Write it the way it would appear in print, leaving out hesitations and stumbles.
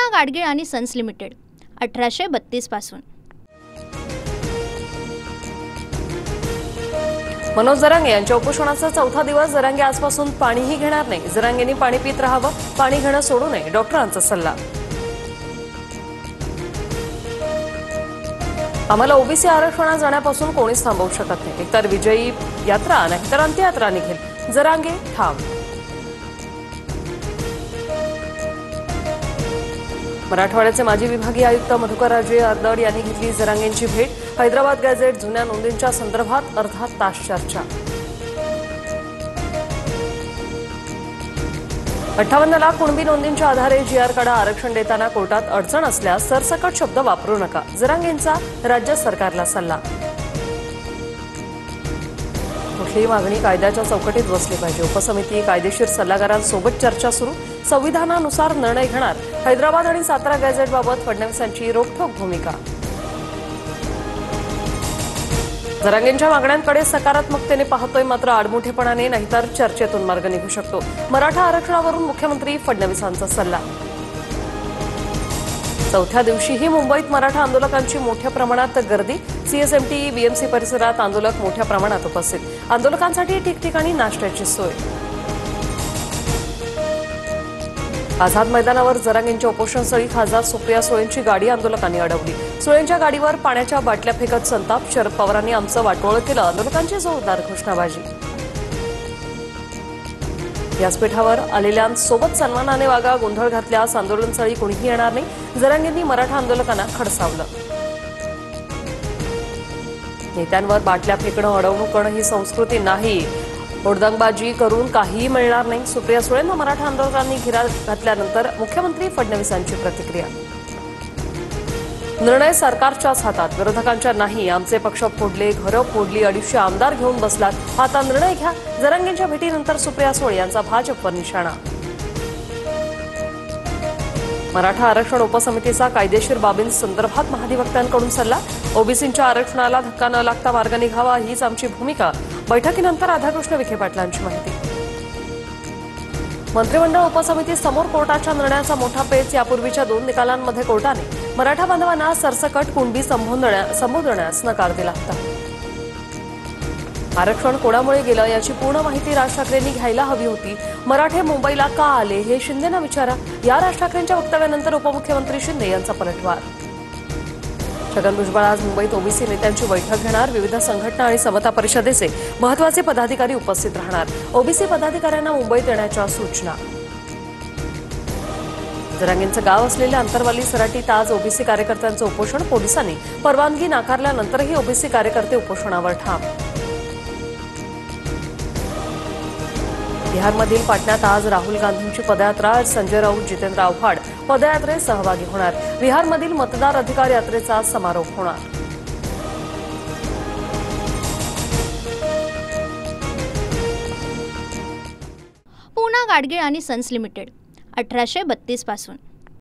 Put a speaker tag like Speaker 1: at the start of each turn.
Speaker 1: पूना गाडगीळ आणि sons limited 1832 पासून।
Speaker 2: मनोज जरांगे यांच्या उपोषणाचा चौथा दिवस। जरांगे आजपासून पाणीही घेणार नाही। जरांगेंनी पाणी पित राहावं, पाणी घेणं सोडू नये, डॉक्टरांचा सल्ला। आम्हाला ओबीसी आरक्षणात जाण्यापासून कोणीच थांबवू शकत नाही। एकतर विजयी यात्रा नाहीतर अंत्ययात्रा निघेल, जरांगे ठाम। मराठवाड्याचे माजी विभागीय आयुक्त मधुकरराजे अर्दड यांनी घेतली जरांगेंची भेट। हैदराबाद गॅझेट जुन्या नोंदींच्या संदर्भात अर्धा तास चर्चा। 58 लाख कुणबी नोंदींच्या आधारे जीआर काढा। आरक्षण देताना कोर्टात अडचण असल्यास सरसकट शब्द वापरू नका, जरांगेंचा राज्य सरकारला सल्ला। कुठलीही मागणी कायद्याच्या चौकटीत बसली पाहिजे। उपसमिती कायदेशीर सल्लागारांसोबत चर्चा सुरू। संविधानानुसार निर्णय घेणार। हैदराबाद आणि सातारा गॅझेटबाबत फडणवीसांची रोखठोक भूमिका। जरांगेंच्या मागण्यांकडे सकारात्मकतेने पाहतोय, मात्र आडमुठेपणाने नाहीतर चर्चेतून मार्ग निघू शकतो। मराठा आरक्षणावरून मुख्यमंत्री फडणवीसांचा सल्ला। चौथ्या दिवशीही मुंबईत मराठा आंदोलकांची मोठ्या प्रमाणात गर्दी। सीएसएमटी बीएमसी परिसरात आंदोलक मोठ्या प्रमाणात उपस्थित। आंदोलकांसाठी ठिकठिकाणी नाश्त्याची सोय। आझाद मैदानावर जरांगेंच्या उपोषणस्थळी खासदार सुप्रिया सुळेंची गाडी आंदोलकांनी अडवली। सुळेंच्या गाडीवर पाण्याच्या बाटल्या फेकत संताप। शरद पवारांनी आमचं वाटोळं केलं, आंदोलकांची जोरदार घोषणाबाजी। व्यासपीठावर आलेल्यांसोबत सन्मानाने वागा, गोंधळ घातल्यास आंदोलनस्थळी कोणीही येणार नाही, जरांगेंनी मराठा आंदोलकांना खडसावलं। नेत्यांवर बाटल्या फेकणं, अडवणूक करणं ही संस्कृती नाही, ओढदंगबाजी करून काहीही मिळणार नाही। सुप्रिया सुळेंना मराठा आंदोलकांनी घेरात घातल्यानंतर मुख्यमंत्री फडणवीसांची प्रतिक्रिया। निर्णय सरकारच्याच हातात, विरोधकांच्या नाही। आमचे पक्ष फोडले, घरं फोडली, 250 आमदार घेऊन बसलात, आता निर्णय घ्या। जरांगेंच्या भेटीनंतर सुप्रिया सुळे यांचा भाजपवर निशाणा। मराठा आरक्षण उपसमितीचा कायदेशीर बाबींसंदर्भात महाधिवक्त्यांकडून सल्ला। ओबीसींच्या आरक्षणाला धक्का न लागता मार्ग निघावा, हीच आमची भूमिका। बैठकीनंतर राधाकृष्ण विखे पाटलांची माहिती। मंत्रिमंडळ उपसमिती समोर कोर्टाच्या निर्णयाचा मोठा पेच। यापूर्वीच्या 2 निकालांमध्ये कोर्टाने मराठा बांधवांना सरसकट कुणबी संबोधण्यास नकार दिला होता। आरक्षण कोणामुळे गेलं याची पूर्ण माहिती राज ठाकरेंनी घ्यायला हवी होती। मराठे मुंबईला का आले हे शिंदेंना विचारा। या राज ठाकरेंच्या वक्तव्यानंतर उपमुख्यमंत्री शिंदे यांचा पलटवार। छगन भुजबळ आज मुंबईत ओबीसी नेत्यांची बैठक घेणार। विविध संघटना आणि समता परिषदेचे महत्त्वाचे पदाधिकारी उपस्थित राहणार। ओबीसी पदाधिकाऱ्यांना मुंबईत येण्याच्या सूचना। जरांगेंचं गाव असलेल्या अंतरवाली सराटीत आज ओबीसी कार्यकर्त्यांचं उपोषण। पोलिसांनी परवानगी नाकारल्यानंतरही ओबीसी कार्यकर्ते उपोषणावर ठाम। बिहारमधील पाटण्यात आज राहुल गांधींची पदयात्रा। संजय राऊत, जितेंद्र आव्हाड पदयात्रेत सहभागी होणार। बिहारमधील मतदार अधिकार यात्रेचा समारोप होणार।
Speaker 1: पूना गाडगीळ आणि सन्स लिमिटेड 1832 पासून।